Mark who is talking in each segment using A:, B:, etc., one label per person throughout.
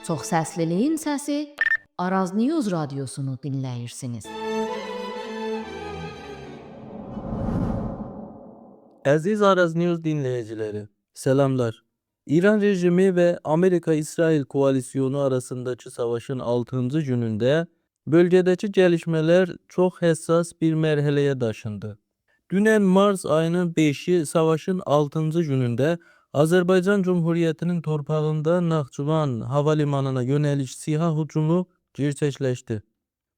A: Çoxsəsliliyin səsi Araz News radiosunu dinləyirsiniz.
B: Əziz Araz News dinleyicileri, selamlar. İran rejimi ve Amerika-İsrail koalisyonu arasındaki savaşın 6. gününde bölgedeki gelişmeler çok hassas bir merhaleye taşındı. Dünen Mart ayının 5'i savaşın 6. gününde Azerbaycan Cumhuriyeti'nin torpağında Naxçıvan havalimanına yönelik SİHA hücumu gerçekleşti.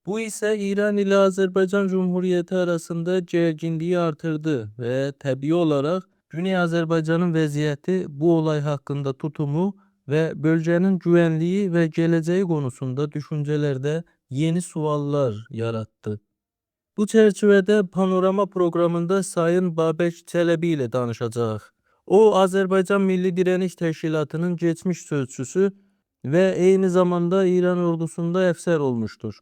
B: Bu ise İran ile Azerbaycan Cumhuriyeti arasında gerginliği artırdı ve tabii olarak Güney Azerbaycan'ın vaziyeti bu olay hakkında tutumu ve bölgenin güvenliği ve geleceği konusunda düşüncelerde yeni suallar yarattı. Bu çerçevede Panorama programında Sayın Babək Çelebi ile danışacağıq. O, Azerbaycan Milli Direniş Teşkilatı'nın geçmiş sözcüsü ve aynı zamanda İran ordusunda əfsər olmuştur.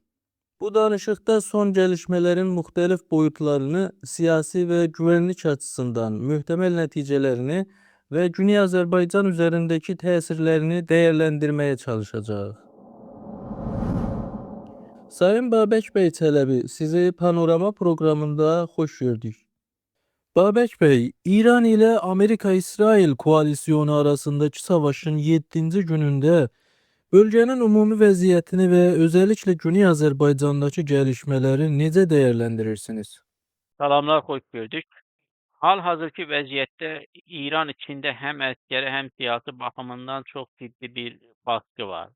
B: Bu danışıqda son gelişmelerin muhtelif boyutlarını, siyasi ve güvenlik açısından muhtemel neticelerini ve Güney Azerbaycan üzerindeki tesirlerini değerlendirmeye çalışacağız. Sayın Babək Bey Çelebi, sizi Panorama programında hoş gördük. Babək Bey, İran ile Amerika-İsrail koalisyonu arasındaki savaşın 7. gününde bölgenin umumi vəziyyətini ve özellikle Güney Azerbaycan'daki gelişmeleri necə değerlendirirsiniz?
C: Salamlar, xoş gördük. Hal-hazırki vəziyyətdə İran içində həm əskəri, həm siyasi baxımından çox ciddi bir baskı var.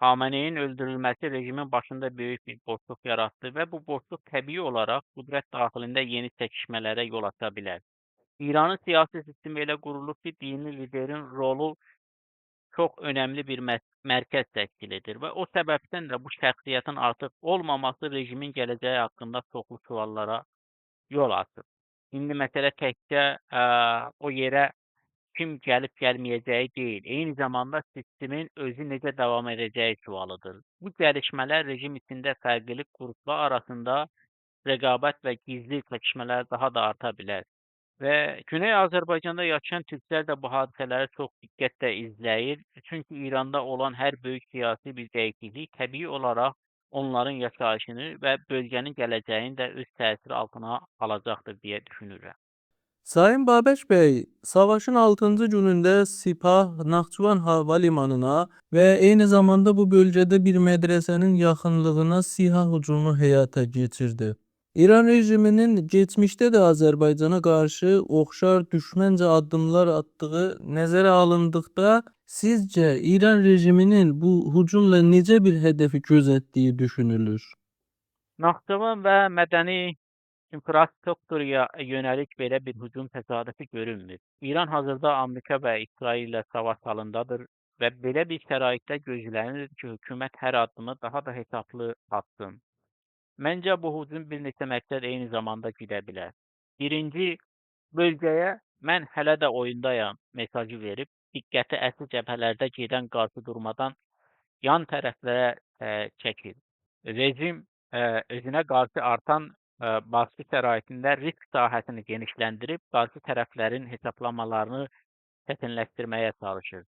C: Xameneyin öldürülməsi rejimin başında böyük bir boşluq yarattı və bu boşluq təbii olaraq qüdrət daxilində yeni çəkişmələrə yol aça bilər. İranın siyasi sistemi elə qurulub ki, dini liderin rolu çox önəmli bir mərkəz təşkil edir və o səbəbdən də bu şəxsiyyətin artıq olmaması rejimin gələcəyi haqqında çoxlu suallara yol açır. İndi məsələ təkcə o yerə kim gəlib gəlməyəcəyi deyil, eyni zamanda sistemin özü necə davam edəcəyi sualıdır. Bu gəlişmələr rejim içində fərqli qruplar arasında rəqabət və gizli çəkişmələr daha da arta bilər. Və Güney Azərbaycanda yaşayan türklər də bu hadisələri çox diqqətlə izləyir. Çünki İranda olan hər böyük siyasi bir dəyişiklik təbii olaraq onların yaşayışını və bölgənin gələcəyini də öz təsiri altına alacaqdır deyə düşünürəm.
B: Sayın Babək Bey, savaşın 6. gününde Sipah, Naxçıvan havalimanına ve aynı zamanda bu bölgede bir medresenin yakınlığına SİHA hücumu hayata geçirdi. İran rejiminin geçmişte de Azerbaycan'a karşı oxşar düşmence adımlar attığı nəzərə alındıqda sizce İran rejiminin bu hücumla necə bir hedefi gözettiği düşünülür?
C: Naxçıvan və mədəni infrastrukturaya yönəlik belə bir hücum təsadüfi görünmür. İran hazırda Amerika və İsrail ilə savaş halındadır və belə bir şəraitdə gözlənir ki, hökumət hər addımı daha da hesablı atsın. Məncə bu hücum bir neçə məqsəd eyni zamanda güdə bilər. Birinci, bölgəyə mən hələ də oyundayam mesajı verib, diqqəti əsl cəbhələrdə gedən qarşı durmadan yan tərəflərə çəkir. Rejim özünə qarşı artan baskı şəraitində risk sahəsini genişləndirib, qarşı tərəflərin hesablamalarını çətinləşdirməyə çalışır.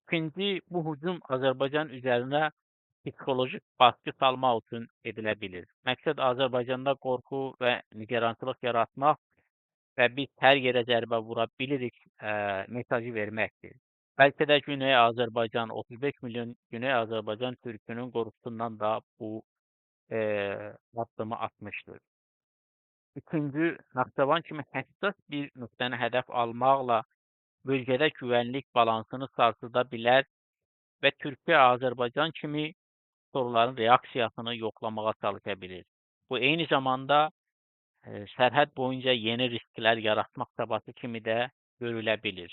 C: İkinci, bu hücum Azərbaycan üzərinə psixolojik baskı salmaq üçün edilə bilir. Məqsəd Azərbaycanda qorxu və nigarançılıq yaratmaq və biz hər yerə zərbə vura bilirik mesajı verməkdir. Bəlkə də Güney Azərbaycan, 35 milyon Güney Azərbaycan türkünün qorxusundan da bu addımı atmışdır. Üçüncü, Naxçıvan kimi həssas bir nöqtəni hədəf almaqla bölgədə güvənlik balansını sarsıda bilər və Türkiyə Azərbaycan kimi soruların reaksiyasını yoxlamağa çalışa bilir. Bu eyni zamanda sərhəd boyunca yeni risklər yaratmaq çabası kimi də görülə bilir.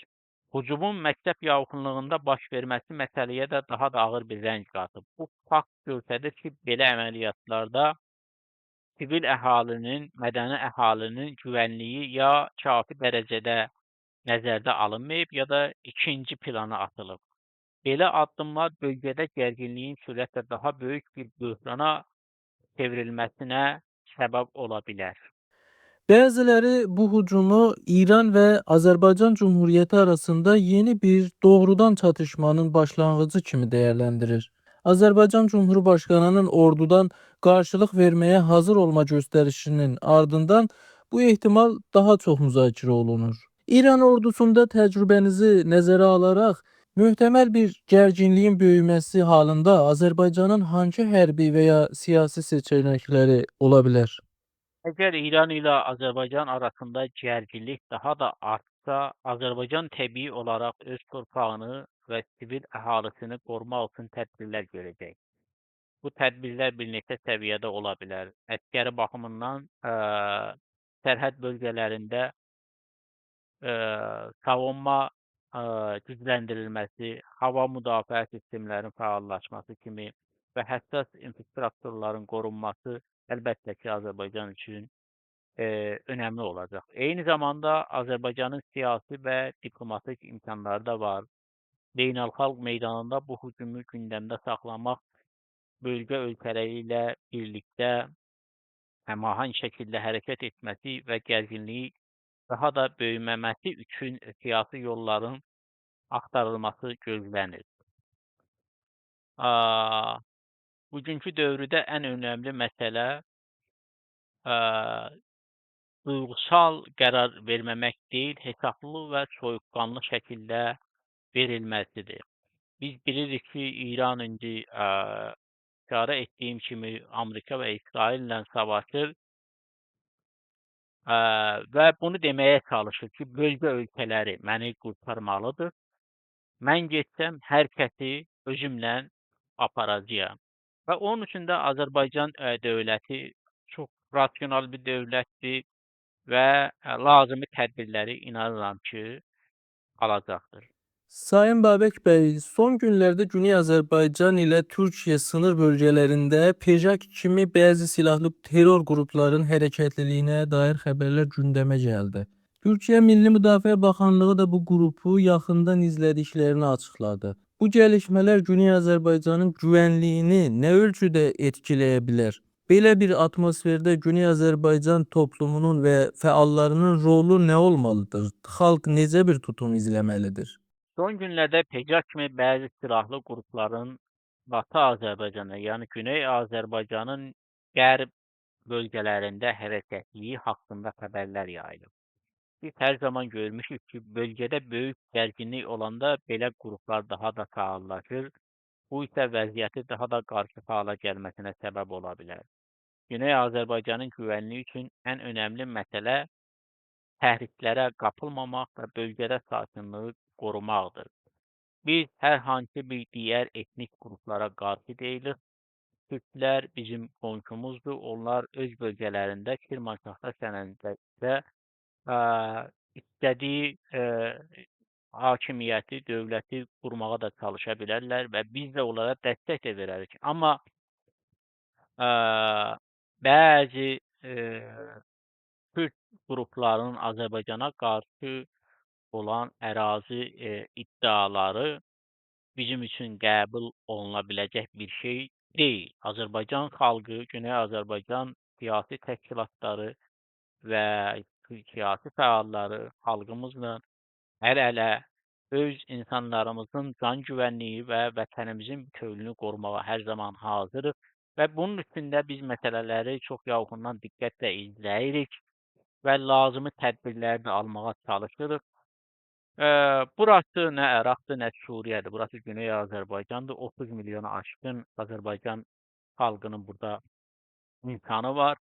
C: Hücumun məktəb yaxınlığında baş verməsi məsələyə də daha da ağır bir rəng qatıb. Bu fakt göstərir ki, belə əməliyyatlarda sivil əhalinin, mədəni əhalinin güvənliyi ya kafi dərəcədə nəzərdə alınmayıb, ya da ikinci plana atılıb. Belə addımlar bölgədə gərginliyin sürətlə daha böyük bir böhrana çevrilməsinə səbəb ola bilər.
B: Bəziləri bu hücumu İran və Azərbaycan Cümhuriyyəti arasında yeni bir doğrudan çatışmanın başlanğıcı kimi dəyərləndirir. Azərbaycan Cümhurbaşqanının ordudan qarşılıq verməyə hazır olma göstərişinin ardından bu ehtimal daha çox müzakirə olunur. İran ordusunda təcrübənizi nəzərə alaraq möhtəməl bir gərginliyin böyüməsi halında Azərbaycanın hansı hərbi və ya siyasi seçənəkləri ola bilər?
C: Əgər İran ilə Azərbaycan arasında gərginlik daha da artsa, Azərbaycan təbii olaraq öz torpağını və sivil əhalisini qorumaq üçün tədbirlər görəcək. Bu tədbirlər bir neçə səviyyədə ola bilər. Əskəri baxımından sərhəd bölgələrində savunma gücləndirilməsi, hava müdafiə sistemlərinin fəallaşması kimi və həssas infrastrukturların qorunması əlbəttə ki, Azərbaycan üçün önəmli olacaq. Eyni zamanda Azərbaycanın siyasi və diplomatik imkanları da var. Beynəlxalq meydanında bu hücumu gündəmdə saxlamaq bölgə ölkələri ilə birlikdə həmahəng şəkildə hərəkət etməsi və gərginliyi daha da böyüməməsi üçün siyasi yolların axtarılması gözlənir. Bugünkü dövrdə ən önəmli məsələ duygusal qərar verməmək deyil, hesablı və soyuqqanlı şəkildə verilməsidir. Biz bilirik ki, İran indi işarə etdiyim kimi Amerika və İsraillə savaşır və bunu deməyə çalışır ki, bölgə ölkələri məni qurtarmalıdır. Mən getsəm hər kəsi özümlə aparacağam. Və onun üçün də Azərbaycan dövləti çox rasional bir dövlətdir və lazımi tədbirləri inanıram ki, alacaqdır.
B: Sayın Babək bəy, son günlərdə Güney Azərbaycan ilə Türkiyə sınır bölgələrində PEJAK kimi bəzi silahlı terror qrupların hərəkətliliyinə dair xəbərlər gündəmə gəldi. Türkiyə Milli Müdafiə Bakanlığı da bu qrupu yaxından izlədiklərini açıqladı. Bu gəlişmələr Güney Azərbaycanın güvənliyini nə ölçüdə etkiləyə bilər? Belə bir atmosferdə Güney Azərbaycan toplumunun və fəallarının rolu nə olmalıdır? Xalq necə bir tutum izləməlidir?
C: Son günlərdə PECAK kimi bəzi silahlı qrupların Batı Azərbaycanda, yəni Güney Azərbaycanın qərb bölgələrində hərəkətliyi haqqında xəbərlər yayılıb. Biz hər zaman görmüşük ki, bölgədə böyük gərginlik olanda belə qruplar daha da fəallaşır. Bu isə vəziyyəti daha da qarışıq hala gəlməsinə səbəb ola bilər. Güney Azərbaycanın güvənliyi üçün ən önəmli məsələ təhriklərə qapılmamaq və bölgədə sakinliyi qorumaqdır. Biz hər hansı bir digər etnik qruplara qarşı deyilik. Türklər bizim qonşumuzdur. Onlar öz bölgələrində Şirvanşahlar sənədində istədiyi hakimiyyəti, dövləti qurmağa da çalışa bilərlər və biz də onlara dəstək də verərik. Amma bəzi Türk qruplarının Azərbaycana qarşı olan ərazi iddiaları bizim üçün qəbul oluna biləcək bir şey deyil. Azərbaycan xalqı, Güney Azərbaycan siyasi təşkilatları və siyasi fəalları xalqımızla əl-ələ öz insanlarımızın can güvənliyi və vətənimizin bütövlüyünü qorumağa hər zaman hazırıq və bunun üçün də biz məsələləri çox yaxından diqqətlə izləyirik və lazımi tədbirləri də almağa çalışırıq. Burası nə Əraqdır, nə Suriyədir. Burası Güney Azərbaycandır. 30 milyona aşkın Azərbaycan xalqının burada imkanı var.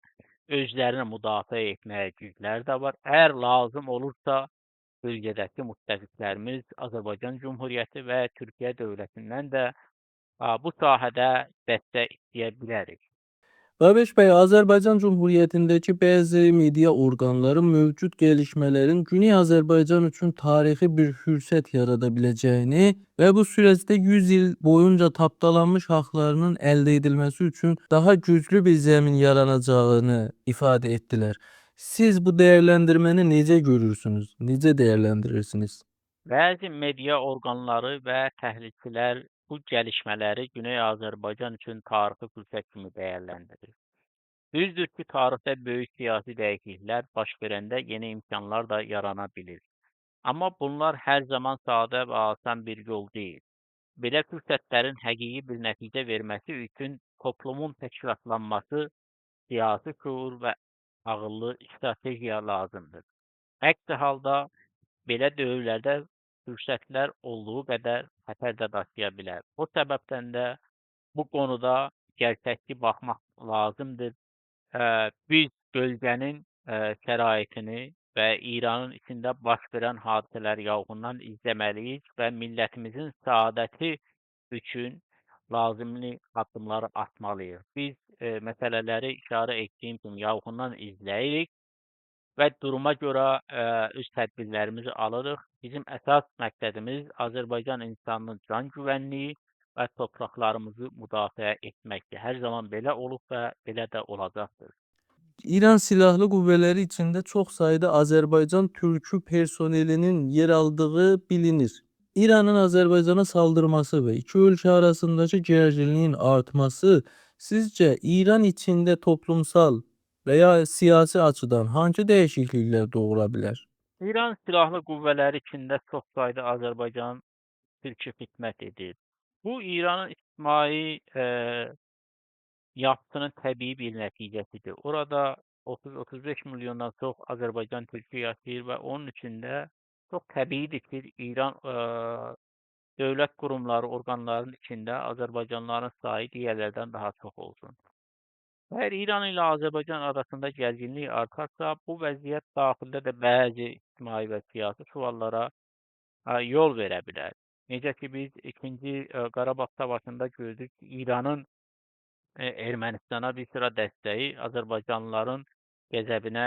C: Özlərini müdafiə etməyə gücləri də var. Əgər lazım olursa, bölgədəki müttəfiqlərimiz Azərbaycan Cümhuriyyəti və Türkiyə dövlətindən də bu sahədə dəstək istəyə bilərik.
B: Babək bəy, Azərbaycan Cümhuriyyətindəki bəzi media orqanları mövcud gəlişmələrin Güney Azərbaycan üçün tarixi bir fürsət yarada biləcəyini və bu süreçdə 100 il boyunca tapdalanmış haqlarının əldə edilməsi üçün daha güclü bir zəmin yaranacağını ifadə etdilər. Siz bu dəyərləndirməni necə görürsünüz? Necə dəyərləndirirsiniz?
C: Bəzi media orqanları və təhlilçilər bu gəlişmələri Güney Azərbaycan üçün tarixi fürsət kimi dəyərləndirir. Düzdür ki, tarixdə böyük siyasi dəyişikliklər baş verəndə yeni imkanlar da yarana bilir. Amma bunlar hər zaman sadə və asan bir yol deyil. Belə fürsətlərin həqiqi bir nəticə verməsi üçün toplumun təşkilatlanması, siyasi şuur və ağıllı strategiya lazımdır. Əks halda belə dövrlərdə fürsətlər olduğu qədər xətər də daşıya bilər. O səbəbdən də bu konuda gerçekçi baxmaq lazımdır. Biz bölgənin şəraitini və İranın içində baş verən hadisələri yaxından izləməliyik və millətimizin səadəti üçün lazımlı addımları atmalıyıq. Biz məsələləri işarə etdiyim kimi yaxından izləyirik və duruma görə öz tədbirlərimizi alırıq. Bizim əsas məqsədimiz Azərbaycan insanının can güvənliyi və torpaqlarımızı müdafiə etməkdir. Hər zaman belə olub və belə də olacaqdır.
B: İran Silahlı Qüvvələri içində çox sayda Azərbaycan türkü personelinin yer aldığı bilinir. İranın Azərbaycana saldırması və iki ölkə arasındakı gərginliyin artması sizcə İran içində toplumsal və ya siyasi açıdan hangi dəyişikliklər doğura bilər?
C: İran Silahlı Qüvvələri içində çox sayda Azərbaycan türkü xidmət edir. Bu İranın ictimai yapısının təbii bir nəticəsidir. Orada 30-35 milyondan çox Azərbaycan türkü yaşayır və onun içində çox təbiidir ki, İran dövlət qurumları, orqanlarının içində Azərbaycanlıların sayı digərlərdən daha çox olsun. Əgər İran ilə Azərbaycan arasında gərginlik artarsa, bu vəziyyət daxildə də bəzi ictimai və siyasi suallara yol verə bilər. Necə ki, biz 2-ci Qarabağ savaşında gördük ki, İranın Ermənistana bir sıra dəstəyi Azərbaycanlıların qəzəbinə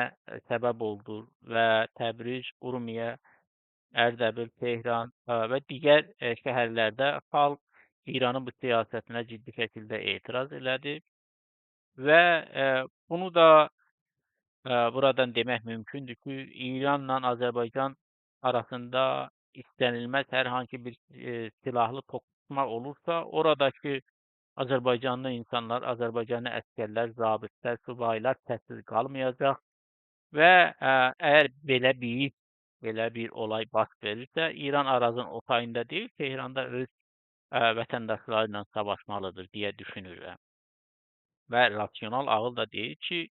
C: səbəb oldu və Təbriz, Urmiyə, Ərdəbil, Tehran və digər şəhərlərdə xalq İranın bu siyasətinə ciddi şəkildə etiraz elədi və bunu da buradan demək mümkündür ki, İranla Azərbaycan arasında istənilməz hər hansı bir silahlı toqquşma olursa, oradakı Azərbaycanlı insanlar, Azərbaycanlı əsgərlər, zabitlər, subaylar səssiz qalmayacaq və əgər belə bir olay baş verirsə, İran Arazın o tayında deyil, Tehranda öz vətəndaşları ilə savaşmalıdır deyə düşünürəm. Və rasional ağıl da deyir ki,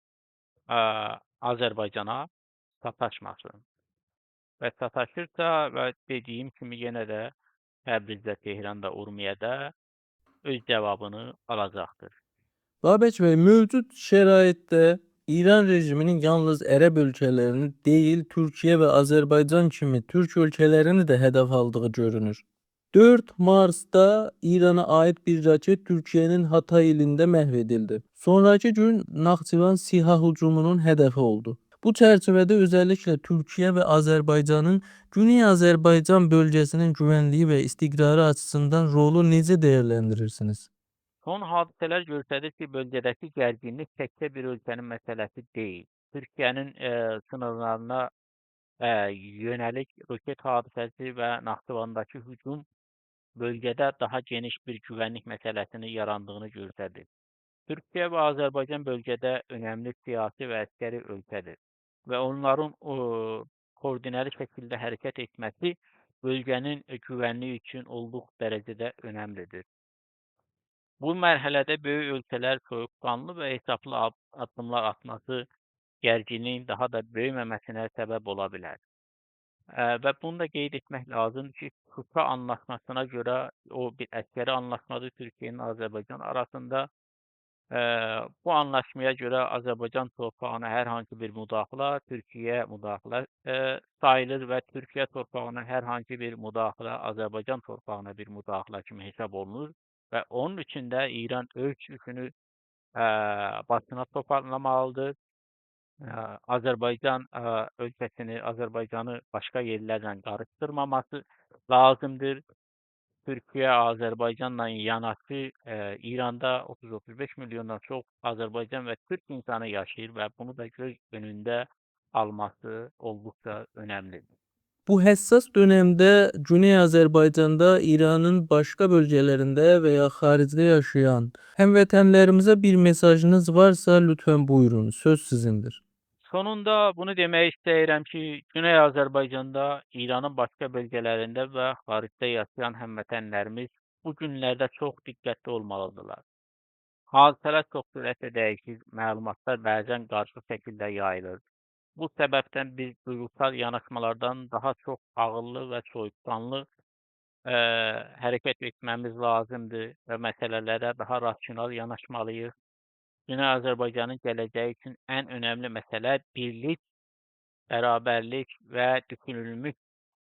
C: Azərbaycana sataşmasın. Və sataşırsa və dediyim kimi yenə də Təbrizdə, Tehranda, Urmiyədə öz cavabını alacaqdır.
B: Babək bəy, mövcud şəraitdə İran rejiminin yalnız ərəb ölkələrini deyil, Türkiyə və Azərbaycan kimi türk ölkələrini də hədəf aldığı görünür. 4 Mars'ta İran'a ait bir raket Türkiye'nin Hatay ilində məhv edildi. Sonraki gün Naxçıvan SİHA hücumunun hədəfi oldu. Bu çərçivədə özəlliklə Türkiyə və Azərbaycanın Güney Azərbaycan bölgəsinin güvənliyi və istiqrarı açısından rolu necə dəyərləndirirsiniz?
C: Son hadisələr göstərir ki, bölgədəki gərginlik təkcə bir ölkənin məsələsi deyil. Türkiyənin sınırlarına yönəlik roket hadisəsi və Naxçıvandakı hücum bölgədə daha geniş bir güvənlik məsələsini yarandığını göstərir. Türkiyə və Azərbaycan bölgədə önəmli siyasi və əskəri ölkədir və onların koordinəli şəkildə hərəkət etməsi bölgənin güvənliyi üçün olduq dərəcədə önəmlidir. Bu mərhələdə böyük ölkələr soyuqqanlı və hesablı addımlar atması gərginliyin daha da böyüməməsinə səbəb ola bilər. Və bunu da qeyd etmək lazımdır ki, Şuşa anlaşmasına görə o bir əskəri anlaşmadır Türkiyə ilə Azərbaycan arasında. Bu anlaşmaya görə Azərbaycan torpağına hər hansı bir müdaxilə Türkiyə müdaxilə sayılır və Türkiyə torpağına hər hansı bir müdaxilə Azərbaycan torpağına bir müdaxilə kimi hesab olunur və onun üçün də İran öz yükünü başına toparlamalıdır. Azərbaycan ölkəsini, Azərbaycanı başqa yerlərlə qarışdırmaması lazımdır. Türkiyə Azərbaycanla yanaşı İranda 30-35 milyondan çox Azərbaycan və Türk insanı yaşayır və bunu da göz önündə alması olduqca önəmlidir.
B: Bu həssas dönemde Güney Azərbaycanda, İranın başka bölgelerinde veya xaricdə yaşayan həmvətənlərimizə bir mesajınız varsa lütfen buyurun. Söz sizindir.
C: Sonunda bunu demək istəyirəm ki, Güney Azərbaycanda, İranın başqa bölgələrində və xaricdə yaşayan həmvətənlərimiz bu günlərdə çox diqqətli olmalıdırlar. Hadisələr çox sürətlə dəyişir, məlumatlar bəzən qarşı şəkildə yayılır. Bu səbəbdən biz duygusal yanaşmalardan daha çox ağıllı və soyuqqanlı hərəkət etməmiz lazımdır və məsələlərə daha rasional yanaşmalıyıq. Güney Azərbaycanın gələcəyi üçün ən önəmli məsələ birlik, bərabərlik və düşünülmüş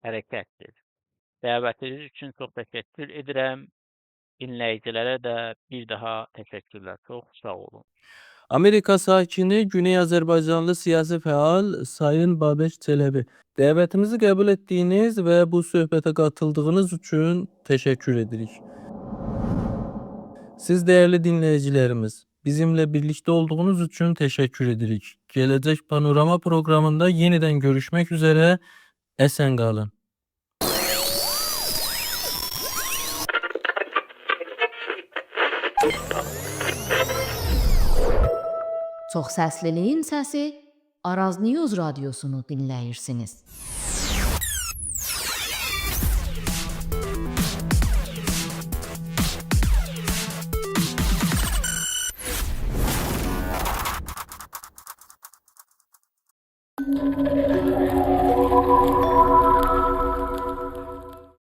C: hərəkətdir. Dəvətiniz üçün çox təşəkkür edirəm. Dinləyicilərə də bir daha təşəkkürlər. Çox sağ olun.
B: Amerika sakini Güney Azərbaycanlı siyasi fəal Sayın Babək Çələbi. Dəvətimizi qəbul etdiyiniz və bu söhbətə qatıldığınız üçün təşəkkür edirik. Siz değerli dinleyicilerimiz, bizimle birlikte olduğunuz için teşekkür edirik. Gelecek Panorama programında yeniden görüşmek üzere. Esen kalın.
A: Çox səsliliyin səsi Araz News radiosunu dinləyirsiniz.